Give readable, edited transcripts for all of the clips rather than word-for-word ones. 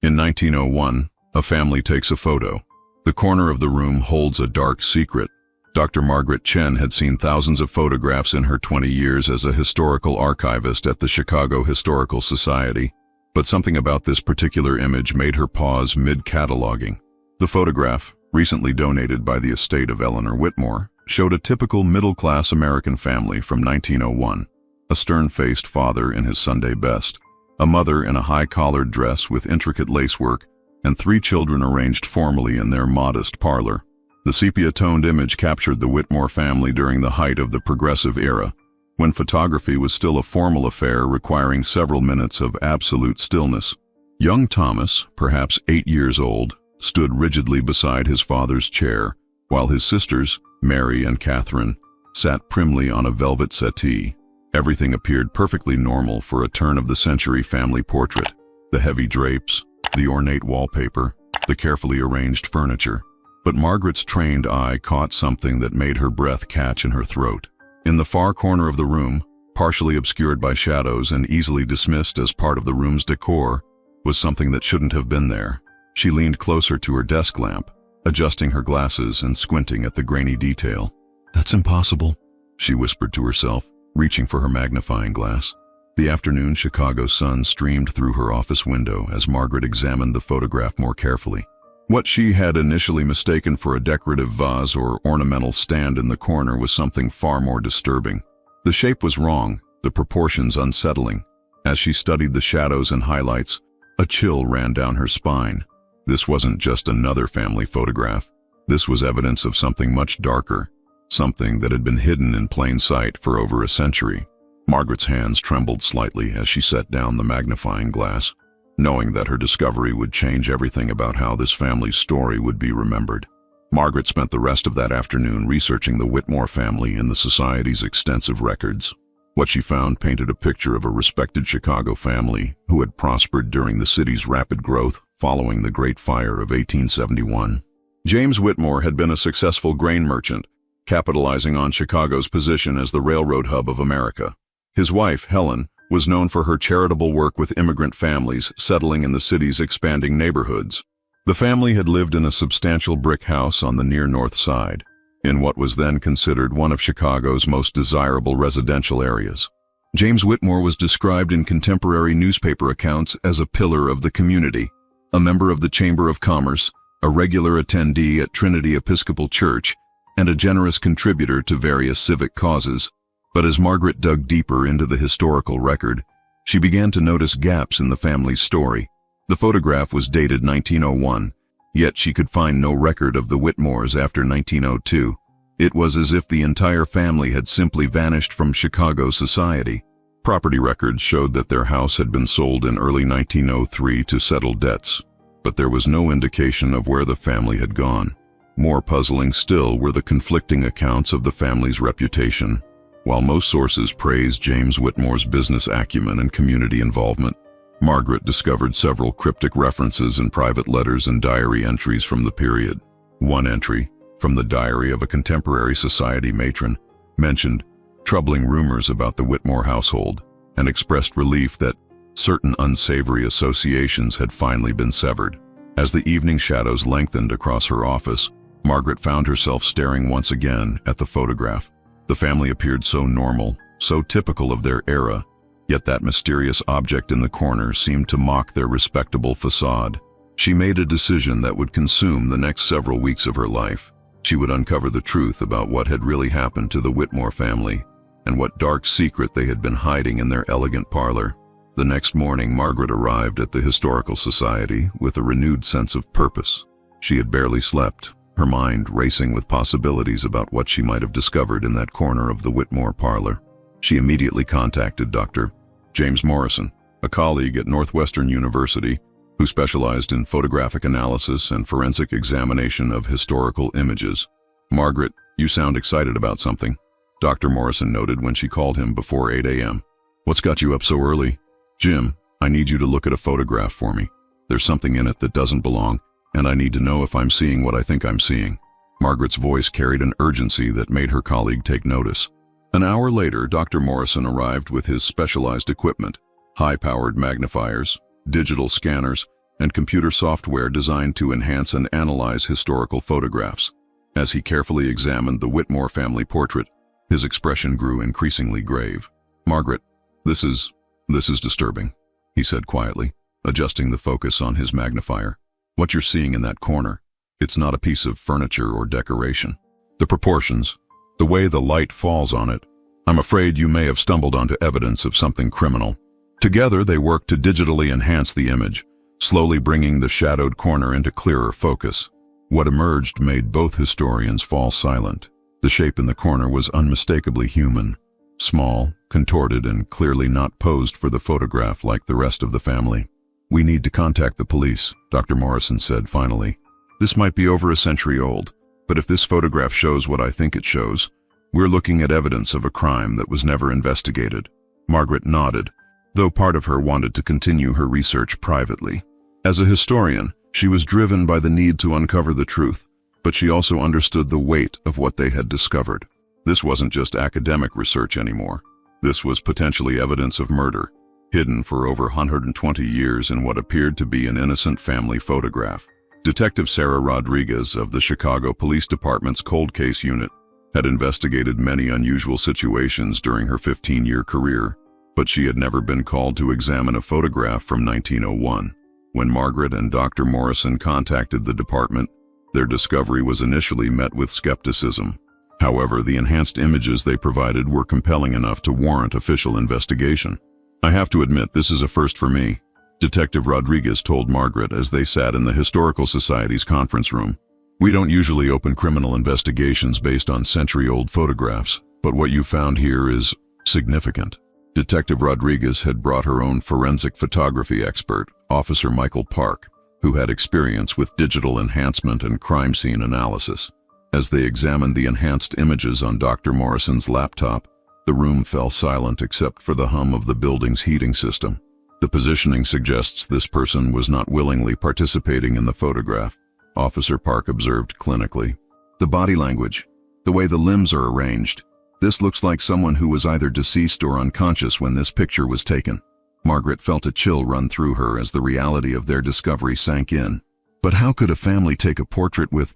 In 1901, a family takes a photo. The corner of the room holds a dark secret. Dr. Margaret Chen had seen thousands of photographs in her 20 years as a historical archivist at the Chicago Historical Society, but something about this particular image made her pause mid-cataloging. The photograph, recently donated by the estate of Eleanor Whitmore, showed a typical middle-class American family from 1901. A stern-faced father in his Sunday best, a mother in a high-collared dress with intricate lacework, and 3 children arranged formally in their modest parlor. The sepia-toned image captured the Whitmore family during the height of the Progressive era, when photography was still a formal affair requiring several minutes of absolute stillness. Young Thomas, perhaps 8 years old, stood rigidly beside his father's chair, while his sisters, Mary and Catherine, sat primly on a velvet settee. Everything appeared perfectly normal for a turn-of-the-century family portrait. The heavy drapes, the ornate wallpaper, the carefully arranged furniture. But Margaret's trained eye caught something that made her breath catch in her throat. In the far corner of the room, partially obscured by shadows and easily dismissed as part of the room's decor, was something that shouldn't have been there. She leaned closer to her desk lamp, adjusting her glasses and squinting at the grainy detail. "That's impossible," she whispered to herself, reaching for her magnifying glass. The afternoon Chicago sun streamed through her office window as Margaret examined the photograph more carefully. What she had initially mistaken for a decorative vase or ornamental stand in the corner was something far more disturbing. The shape was wrong, the proportions unsettling. As she studied the shadows and highlights, a chill ran down her spine. This wasn't just another family photograph. This was evidence of something much darker, something that had been hidden in plain sight for over a century. Margaret's hands trembled slightly as she set down the magnifying glass, knowing that her discovery would change everything about how this family's story would be remembered. Margaret spent the rest of that afternoon researching the Whitmore family in the Society's extensive records. What she found painted a picture of a respected Chicago family who had prospered during the city's rapid growth following the Great Fire of 1871. James Whitmore had been a successful grain merchant, capitalizing on Chicago's position as the railroad hub of America. His wife, Helen, was known for her charitable work with immigrant families settling in the city's expanding neighborhoods. The family had lived in a substantial brick house on the near North Side, in what was then considered one of Chicago's most desirable residential areas. James Whitmore was described in contemporary newspaper accounts as a pillar of the community, a member of the Chamber of Commerce, a regular attendee at Trinity Episcopal Church, and a generous contributor to various civic causes. But as Margaret dug deeper into the historical record, she began to notice gaps in the family's story. The photograph was dated 1901, yet she could find no record of the Whitmores after 1902. It was as if the entire family had simply vanished from Chicago society. Property records showed that their house had been sold in early 1903 to settle debts, but there was no indication of where the family had gone. More puzzling still were the conflicting accounts of the family's reputation. While most sources praised James Whitmore's business acumen and community involvement, Margaret discovered several cryptic references in private letters and diary entries from the period. One entry, from the diary of a contemporary society matron, mentioned troubling rumors about the Whitmore household and expressed relief that certain unsavory associations had finally been severed. As the evening shadows lengthened across her office, Margaret found herself staring once again at the photograph. The family appeared so normal, so typical of their era, yet that mysterious object in the corner seemed to mock their respectable facade. She made a decision that would consume the next several weeks of her life. She would uncover the truth about what had really happened to the Whitmore family and what dark secret they had been hiding in their elegant parlor. The next morning, Margaret arrived at the Historical Society with a renewed sense of purpose. She had barely slept, her mind racing with possibilities about what she might have discovered in that corner of the Whitmore parlor. She immediately contacted Dr. James Morrison, a colleague at Northwestern University who specialized in photographic analysis and forensic examination of historical images. "Margaret, you sound excited about something," Dr. Morrison noted when she called him before 8 a.m. "What's got you up so early?" "Jim, I need you to look at a photograph for me. There's something in it that doesn't belong, and I need to know if I'm seeing what I think I'm seeing." Margaret's voice carried an urgency that made her colleague take notice. An hour later, Dr. Morrison arrived with his specialized equipment, high-powered magnifiers, digital scanners, and computer software designed to enhance and analyze historical photographs. As he carefully examined the Whitmore family portrait, his expression grew increasingly grave. "Margaret, this is disturbing," he said quietly, adjusting the focus on his magnifier. "What you're seeing in that corner, it's not a piece of furniture or decoration. The proportions, the way the light falls on it, I'm afraid you may have stumbled onto evidence of something criminal." Together they worked to digitally enhance the image, slowly bringing the shadowed corner into clearer focus. What emerged made both historians fall silent. The shape in the corner was unmistakably human, small, contorted, and clearly not posed for the photograph like the rest of the family. "We need to contact the police," Dr. Morrison said finally. "This might be over a century old, but if this photograph shows what I think it shows, we're looking at evidence of a crime that was never investigated." Margaret nodded, though part of her wanted to continue her research privately. As a historian, she was driven by the need to uncover the truth, but she also understood the weight of what they had discovered. This wasn't just academic research anymore. This was potentially evidence of murder, hidden for over 120 years in what appeared to be an innocent family photograph. Detective Sarah Rodriguez of the Chicago Police Department's Cold Case Unit had investigated many unusual situations during her 15-year career, but she had never been called to examine a photograph from 1901. When Margaret and Dr. Morrison contacted the department, their discovery was initially met with skepticism. However, the enhanced images they provided were compelling enough to warrant official investigation. "I have to admit, this is a first for me," Detective Rodriguez told Margaret as they sat in the Historical Society's conference room. "We don't usually open criminal investigations based on century-old photographs, but what you found here is significant." Detective Rodriguez had brought her own forensic photography expert, Officer Michael Park, who had experience with digital enhancement and crime scene analysis. As they examined the enhanced images on Dr. Morrison's laptop, the room fell silent except for the hum of the building's heating system. "The positioning suggests this person was not willingly participating in the photograph," Officer Park observed clinically. "The body language, the way the limbs are arranged, this looks like someone who was either deceased or unconscious when this picture was taken." Margaret felt a chill run through her as the reality of their discovery sank in. But how could a family take a portrait with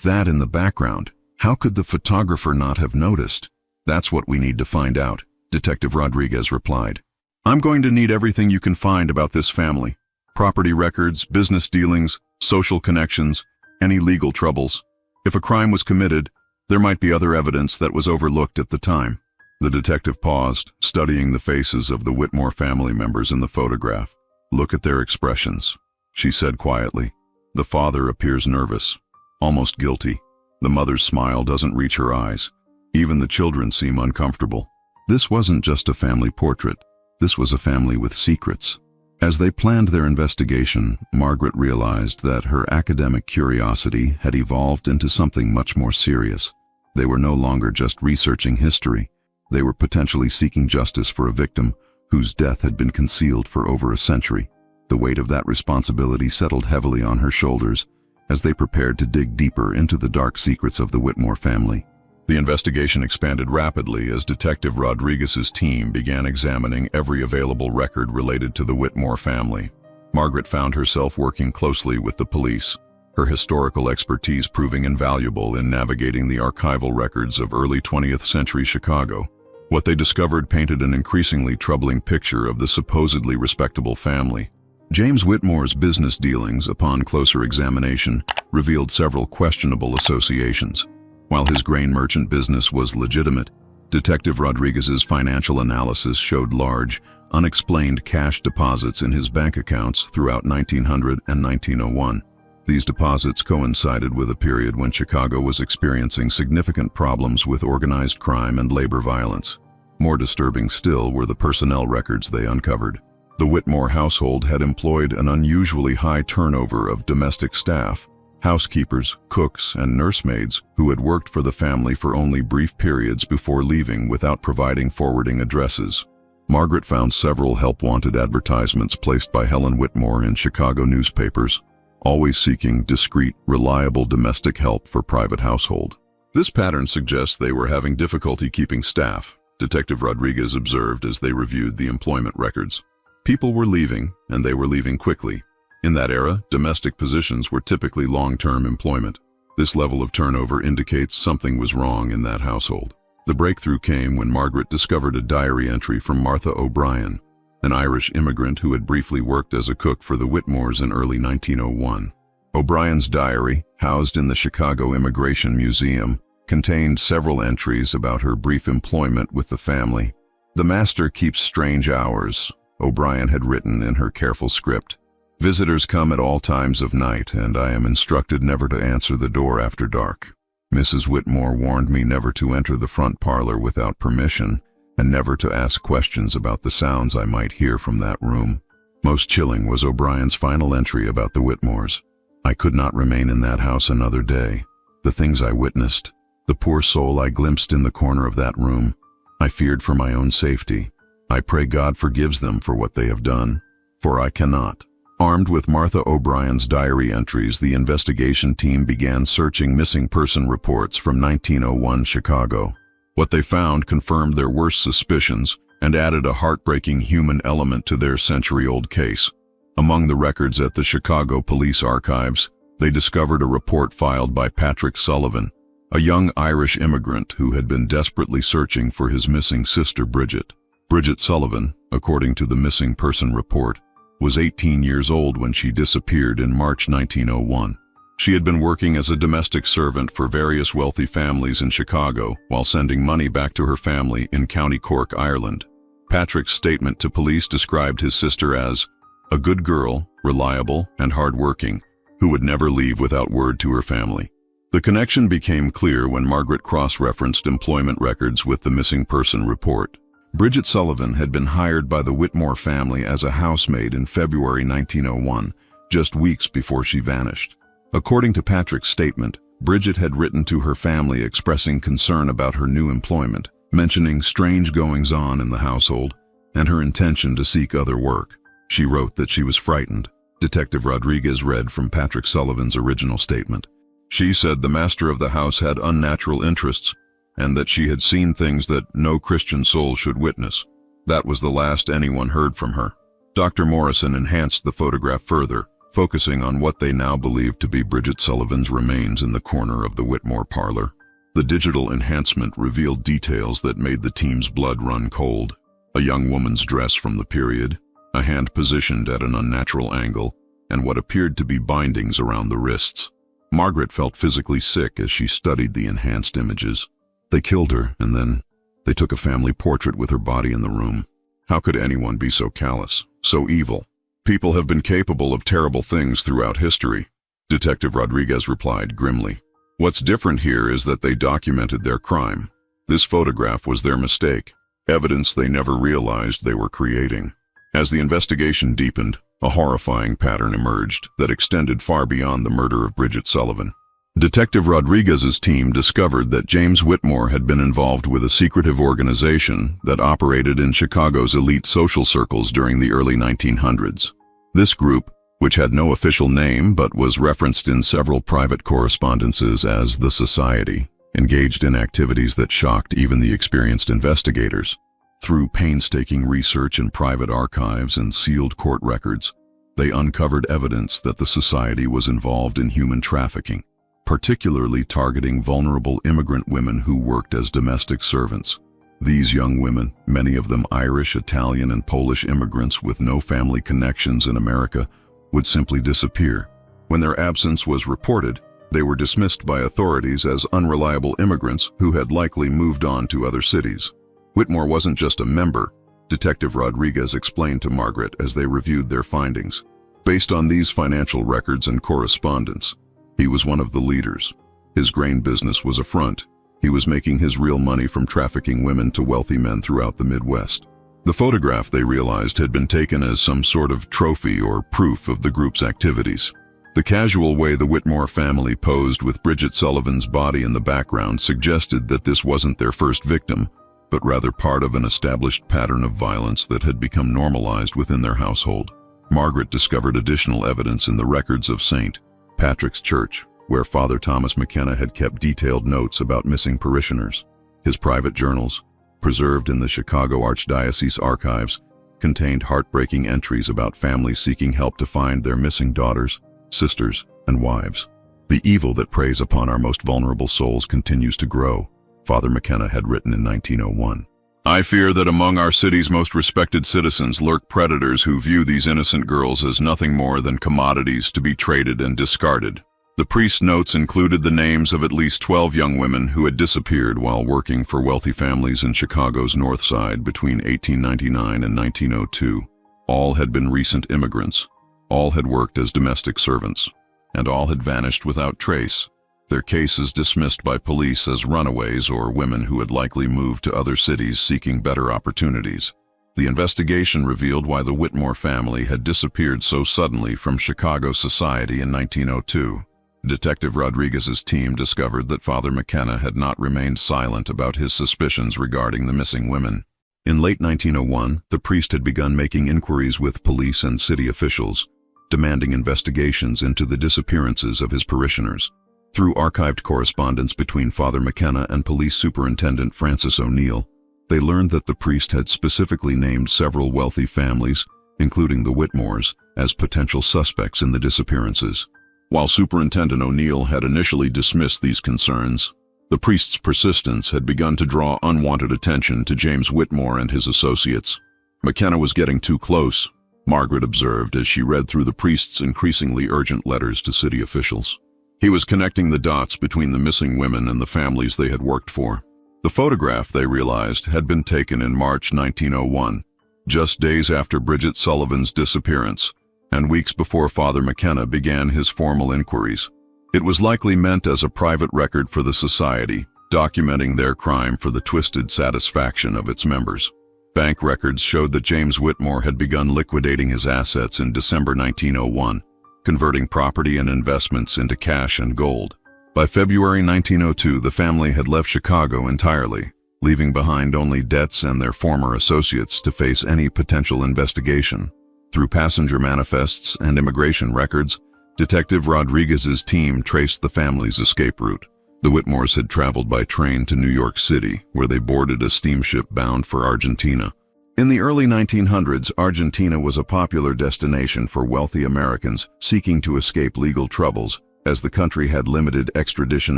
that in the background? How could the photographer not have noticed? "That's what we need to find out," Detective Rodriguez replied. "I'm going to need everything you can find about this family. Property records, business dealings, social connections, any legal troubles. If a crime was committed, there might be other evidence that was overlooked at the time." The detective paused, studying the faces of the Whitmore family members in the photograph. "Look at their expressions," she said quietly. "The father appears nervous, almost guilty. The mother's smile doesn't reach her eyes. Even the children seem uncomfortable." This wasn't just a family portrait. This was a family with secrets. As they planned their investigation, Margaret realized that her academic curiosity had evolved into something much more serious. They were no longer just researching history. They were potentially seeking justice for a victim whose death had been concealed for over a century. The weight of that responsibility settled heavily on her shoulders as they prepared to dig deeper into the dark secrets of the Whitmore family. The investigation expanded rapidly as Detective Rodriguez's team began examining every available record related to the Whitmore family. Margaret found herself working closely with the police, her historical expertise proving invaluable in navigating the archival records of early 20th century Chicago. What they discovered painted an increasingly troubling picture of the supposedly respectable family. James Whitmore's business dealings, upon closer examination, revealed several questionable associations. While his grain merchant business was legitimate, Detective Rodriguez's financial analysis showed large, unexplained cash deposits in his bank accounts throughout 1900 and 1901. These deposits coincided with a period when Chicago was experiencing significant problems with organized crime and labor violence. More disturbing still were the personnel records they uncovered. The Whitmore household had employed an unusually high turnover of domestic staff, housekeepers, cooks, and nursemaids who had worked for the family for only brief periods before leaving without providing forwarding addresses. Margaret found several help-wanted advertisements placed by Helen Whitmore in Chicago newspapers, always seeking discreet, reliable domestic help for private household. This pattern suggests they were having difficulty keeping staff, Detective Rodriguez observed as they reviewed the employment records. People were leaving, and they were leaving quickly. In that era, domestic positions were typically long-term employment. This level of turnover indicates something was wrong in that household. The breakthrough came when Margaret discovered a diary entry from Martha O'Brien, an Irish immigrant who had briefly worked as a cook for the Whitmores in early 1901. O'Brien's diary, housed in the Chicago Immigration Museum, contained several entries about her brief employment with the family. "The master keeps strange hours," O'Brien had written in her careful script. "Visitors come at all times of night, and I am instructed never to answer the door after dark. Mrs. Whitmore warned me never to enter the front parlor without permission, and never to ask questions about the sounds I might hear from that room." Most chilling was O'Brien's final entry about the Whitmores. "I could not remain in that house another day. The things I witnessed, the poor soul I glimpsed in the corner of that room, I feared for my own safety. I pray God forgives them for what they have done, for I cannot." Armed with Martha O'Brien's diary entries, the investigation team began searching missing person reports from 1901 Chicago. What they found confirmed their worst suspicions and added a heartbreaking human element to their century-old case. Among the records at the Chicago Police Archives, they discovered a report filed by Patrick Sullivan, a young Irish immigrant who had been desperately searching for his missing sister Bridget. Bridget Sullivan, according to the missing person report, was 18 years old when she disappeared in March 1901. She had been working as a domestic servant for various wealthy families in Chicago while sending money back to her family in County Cork, Ireland. Patrick's statement to police described his sister as a good girl, reliable and hardworking, who would never leave without word to her family. The connection became clear when Margaret cross-referenced employment records with the missing person report. Bridget Sullivan had been hired by the Whitmore family as a housemaid in February 1901, just weeks before she vanished. According to Patrick's statement, Bridget had written to her family expressing concern about her new employment, mentioning strange goings-on in the household, and her intention to seek other work. She wrote that she was frightened. Detective Rodriguez read from Patrick Sullivan's original statement. She said the master of the house had unnatural interests, and that she had seen things that no Christian soul should witness. That was the last anyone heard from her. Dr. Morrison enhanced the photograph further, focusing on what they now believed to be Bridget Sullivan's remains in the corner of the Whitmore parlor. The digital enhancement revealed details that made the team's blood run cold. A young woman's dress from the period, a hand positioned at an unnatural angle, and what appeared to be bindings around the wrists. Margaret felt physically sick as she studied the enhanced images. They killed her, and then they took a family portrait with her body in the room. How could anyone be so callous, so evil? People have been capable of terrible things throughout history, Detective Rodriguez replied grimly. What's different here is that they documented their crime. This photograph was their mistake, evidence they never realized they were creating. As the investigation deepened, a horrifying pattern emerged that extended far beyond the murder of Bridget Sullivan. Detective Rodriguez's team discovered that James Whitmore had been involved with a secretive organization that operated in Chicago's elite social circles during the early 1900s. This group, which had no official name but was referenced in several private correspondences as the Society, engaged in activities that shocked even the experienced investigators. Through painstaking research in private archives and sealed court records, they uncovered evidence that the Society was involved in human trafficking, particularly targeting vulnerable immigrant women who worked as domestic servants. These young women, many of them Irish, Italian, and Polish immigrants with no family connections in America, would simply disappear. When their absence was reported, they were dismissed by authorities as unreliable immigrants who had likely moved on to other cities. Whitmore wasn't just a member, Detective Rodriguez explained to Margaret as they reviewed their findings. Based on these financial records and correspondence, he was one of the leaders. His grain business was a front. He was making his real money from trafficking women to wealthy men throughout the Midwest. The photograph, they realized, had been taken as some sort of trophy or proof of the group's activities. The casual way the Whitmore family posed with Bridget Sullivan's body in the background suggested that this wasn't their first victim, but rather part of an established pattern of violence that had become normalized within their household. Margaret discovered additional evidence in the records of St. Patrick's Church, where Father Thomas McKenna had kept detailed notes about missing parishioners. His private journals, preserved in the Chicago Archdiocese archives, contained heartbreaking entries about families seeking help to find their missing daughters, sisters, and wives. "The evil that preys upon our most vulnerable souls continues to grow," Father McKenna had written in 1901. "I fear that among our city's most respected citizens lurk predators who view these innocent girls as nothing more than commodities to be traded and discarded." The priest's notes included the names of at least 12 young women who had disappeared while working for wealthy families in Chicago's North Side between 1899 and 1902. All had been recent immigrants. All had worked as domestic servants. And all had vanished without trace, their cases dismissed by police as runaways or women who had likely moved to other cities seeking better opportunities. The investigation revealed why the Whitmore family had disappeared so suddenly from Chicago society in 1902. Detective Rodriguez's team discovered that Father McKenna had not remained silent about his suspicions regarding the missing women. In late 1901, the priest had begun making inquiries with police and city officials, demanding investigations into the disappearances of his parishioners. Through archived correspondence between Father McKenna and Police Superintendent Francis O'Neill, they learned that the priest had specifically named several wealthy families, including the Whitmores, as potential suspects in the disappearances. While Superintendent O'Neill had initially dismissed these concerns, the priest's persistence had begun to draw unwanted attention to James Whitmore and his associates. "McKenna was getting too close," Margaret observed as she read through the priest's increasingly urgent letters to city officials. "He was connecting the dots between the missing women and the families they had worked for." The photograph, they realized, had been taken in March 1901, just days after Bridget Sullivan's disappearance, and weeks before Father McKenna began his formal inquiries. It was likely meant as a private record for the society, documenting their crime for the twisted satisfaction of its members. Bank records showed that James Whitmore had begun liquidating his assets in December 1901, converting property and investments into cash and gold. By February 1902, the family had left Chicago entirely, leaving behind only debts and their former associates to face any potential investigation. Through passenger manifests and immigration records, Detective Rodriguez's team traced the family's escape route. The Whitmores had traveled by train to New York City, where they boarded a steamship bound for Argentina. In the early 1900s, Argentina was a popular destination for wealthy Americans seeking to escape legal troubles, as the country had limited extradition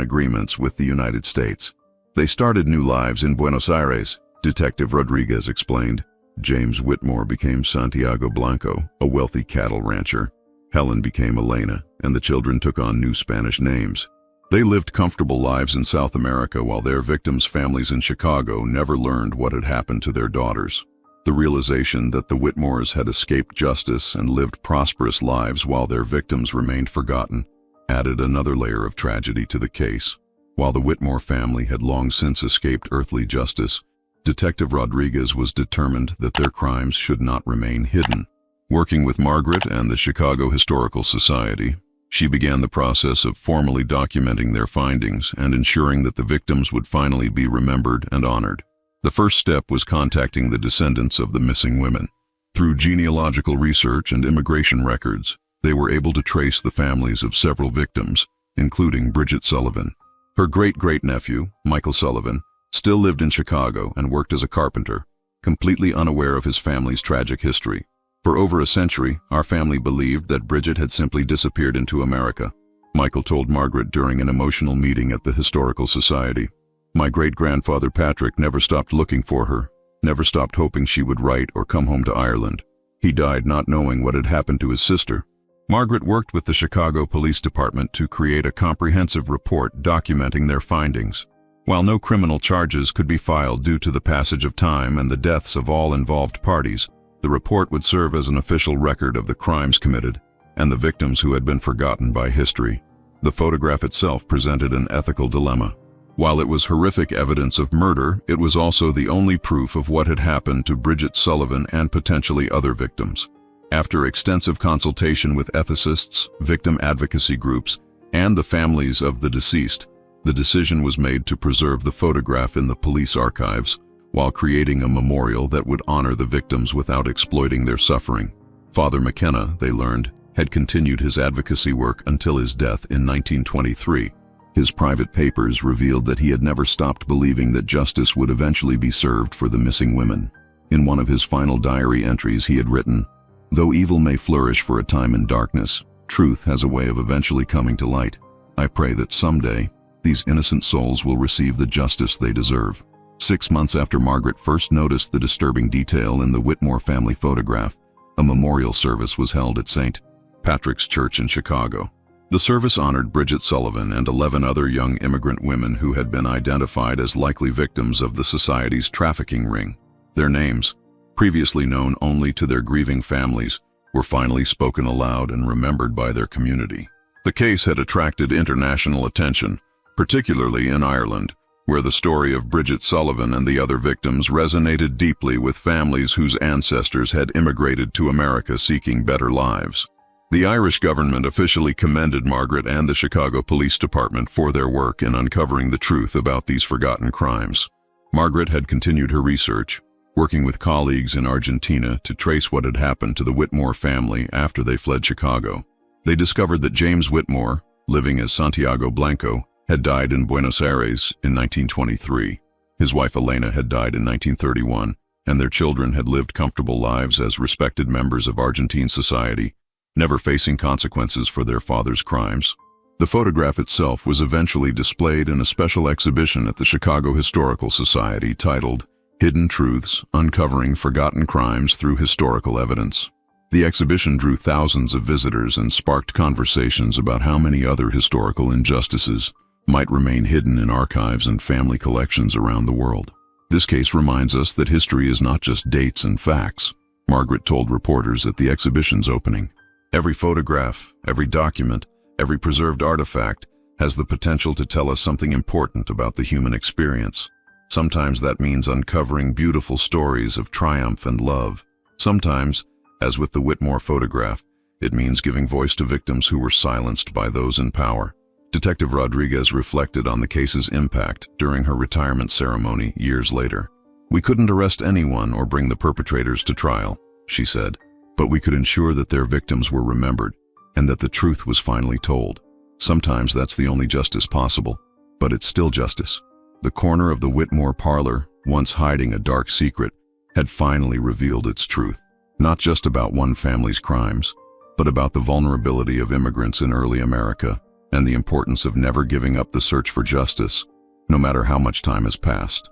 agreements with the United States. They started new lives in Buenos Aires, Detective Rodriguez explained. James Whitmore became Santiago Blanco, a wealthy cattle rancher. Helen became Elena, and the children took on new Spanish names. They lived comfortable lives in South America while their victims' families in Chicago never learned what had happened to their daughters. The realization that the Whitmores had escaped justice and lived prosperous lives while their victims remained forgotten added another layer of tragedy to the case. While the Whitmore family had long since escaped earthly justice, Detective Rodriguez was determined that their crimes should not remain hidden. Working with Margaret and the Chicago Historical Society, she began the process of formally documenting their findings and ensuring that the victims would finally be remembered and honored. The first step was contacting the descendants of the missing women. Through genealogical research and immigration records, they were able to trace the families of several victims, including Bridget Sullivan. Her great-great-nephew, Michael Sullivan, still lived in Chicago and worked as a carpenter, completely unaware of his family's tragic history. For over a century, our family believed that Bridget had simply disappeared into America, Michael told Margaret during an emotional meeting at the Historical Society. "My great-grandfather Patrick never stopped looking for her, never stopped hoping she would write or come home to Ireland. He died not knowing what had happened to his sister." Margaret worked with the Chicago Police Department to create a comprehensive report documenting their findings. While no criminal charges could be filed due to the passage of time and the deaths of all involved parties, the report would serve as an official record of the crimes committed and the victims who had been forgotten by history. The photograph itself presented an ethical dilemma. While it was horrific evidence of murder, it was also the only proof of what had happened to Bridget Sullivan and potentially other victims. After extensive consultation with ethicists, victim advocacy groups, and the families of the deceased, the decision was made to preserve the photograph in the police archives, while creating a memorial that would honor the victims without exploiting their suffering. Father McKenna, they learned, had continued his advocacy work until his death in 1923. His private papers revealed that he had never stopped believing that justice would eventually be served for the missing women. In one of his final diary entries he had written, "Though evil may flourish for a time in darkness, truth has a way of eventually coming to light. I pray that someday, these innocent souls will receive the justice they deserve." 6 months after Margaret first noticed the disturbing detail in the Whitmore family photograph, a memorial service was held at St. Patrick's Church in Chicago. The service honored Bridget Sullivan and 11 other young immigrant women who had been identified as likely victims of the society's trafficking ring. Their names, previously known only to their grieving families, were finally spoken aloud and remembered by their community. The case had attracted international attention, particularly in Ireland, where the story of Bridget Sullivan and the other victims resonated deeply with families whose ancestors had immigrated to America seeking better lives. The Irish government officially commended Margaret and the Chicago Police Department for their work in uncovering the truth about these forgotten crimes. Margaret had continued her research, working with colleagues in Argentina to trace what had happened to the Whitmore family after they fled Chicago. They discovered that James Whitmore, living as Santiago Blanco, had died in Buenos Aires in 1923. His wife Elena had died in 1931, and their children had lived comfortable lives as respected members of Argentine society, never facing consequences for their father's crimes. The photograph itself was eventually displayed in a special exhibition at the Chicago Historical Society titled Hidden Truths: Uncovering Forgotten Crimes Through Historical Evidence. The exhibition drew thousands of visitors and sparked conversations about how many other historical injustices might remain hidden in archives and family collections around the world. This case reminds us that history is not just dates and facts, Margaret told reporters at the exhibition's opening. Every photograph, every document, every preserved artifact has the potential to tell us something important about the human experience. Sometimes that means uncovering beautiful stories of triumph and love. Sometimes, as with the Whitmore photograph, it means giving voice to victims who were silenced by those in power. Detective Rodriguez reflected on the case's impact during her retirement ceremony years later. "We couldn't arrest anyone or bring the perpetrators to trial," she said, "but we could ensure that their victims were remembered and that the truth was finally told. Sometimes that's the only justice possible, but it's still justice." The corner of the Whitmore parlor, once hiding a dark secret, had finally revealed its truth. Not just about one family's crimes, but about the vulnerability of immigrants in early America and the importance of never giving up the search for justice, no matter how much time has passed.